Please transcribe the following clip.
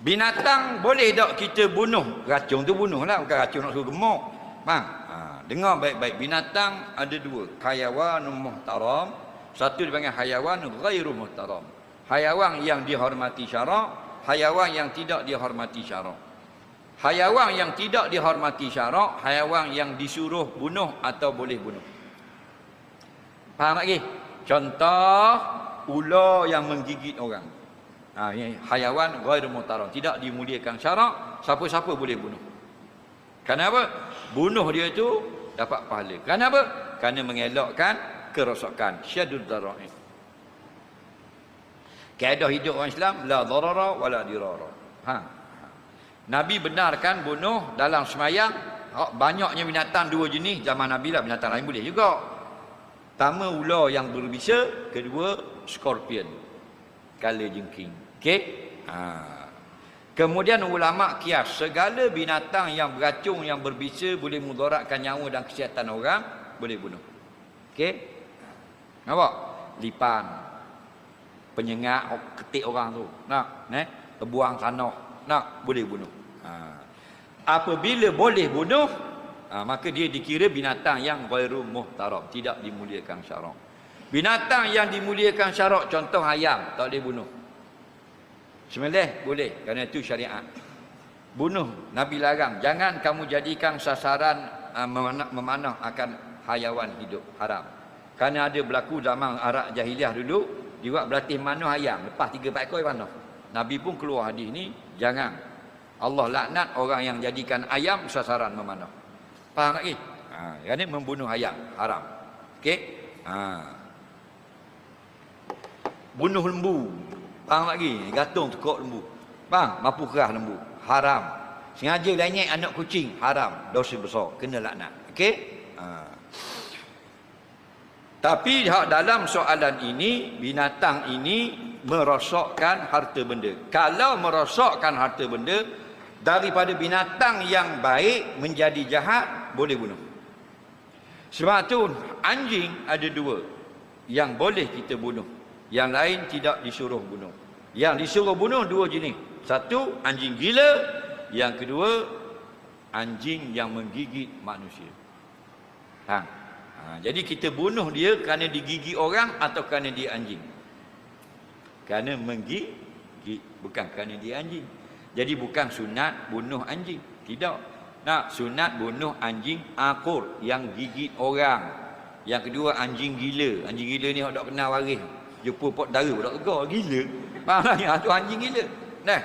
Binatang boleh tak kita bunuh? Racun tu bunuh lah, bukan racun nak suruh gemuk. Faham? Dengar baik-baik. Binatang ada dua. Hayawanun muhtaram. Satu dipanggil hayawan ghairu muhtaram. Hayawan yang dihormati syarak, hayawan yang tidak dihormati syarak. Hayawan yang tidak dihormati syarak, hayawan yang disuruh bunuh atau boleh bunuh. Faham lagi? Contoh, ular yang menggigit orang. Ini hayawan ghairu muhtaram, tidak dimuliakan syarak, siapa-siapa boleh bunuh. Kenapa? Bunuh dia tu dapat pahala. Kenapa? Kerana mengelakkan kerosakan. Syadud dara'i. Kaedah hidup orang Islam, la darara wa la dirara. Nabi benarkan bunuh dalam semayang. Banyaknya binatang dua jenis. Zaman Nabi lah, binatang lain boleh juga. Pertama ular yang berbisa, kedua skorpion, kala jengking. Okey? Kemudian ulama kias, segala binatang yang beracun, yang berbisa, boleh mudaratkan nyawa dan kesihatan orang, boleh bunuh. Okey? Nampak? Lipan, penyengat, ketik orang tu, nak, buang tanah, nak, boleh bunuh. Apabila boleh bunuh, maka dia dikira binatang yang ghairu muhtaram, tidak dimuliakan syarak. Binatang yang dimuliakan syarak, contoh ayam, tak boleh bunuh. Sembelih boleh, kerana itu syariat. Bunuh Nabi larang, jangan kamu jadikan sasaran memanah akan hayawan hidup, haram. Kerana ada berlaku zaman Arab jahiliah dulu, dia buat berlatih manah ayam, lepas 3-4 ekor panah. Nabi pun keluar hadis ni, jangan. Allah laknat orang yang jadikan ayam sasaran memanah. Faham lagi? Kerana membunuh ayam haram. Okey? Bunuh lembu. Faham lagi? Gantung tekuk lembu. Faham? Mampu kerah lembu. Haram. Sengaja lenyek anak kucing. Haram. Dosa besar. Kena laknat. Okey? Tapi dalam soalan ini, binatang ini merosakkan harta benda. Kalau merosakkan harta benda, daripada binatang yang baik menjadi jahat, boleh bunuh. Sebab tu anjing ada dua yang boleh kita bunuh, yang lain tidak disuruh bunuh. Yang disuruh bunuh dua jenis. Satu, anjing gila. Yang kedua, anjing yang menggigit manusia. Jadi kita bunuh dia kerana digigit orang atau kerana dia anjing? Kerana menggigit, bukan kerana dia anjing. Jadi bukan sunat bunuh anjing, tidak. Nak sunat bunuh anjing akur yang gigit orang. Yang kedua anjing gila. Anjing gila ni tak kenal waris. Jumpa pot dara tak tegak, gila. Faham tak? Tu anjing gila. Nah.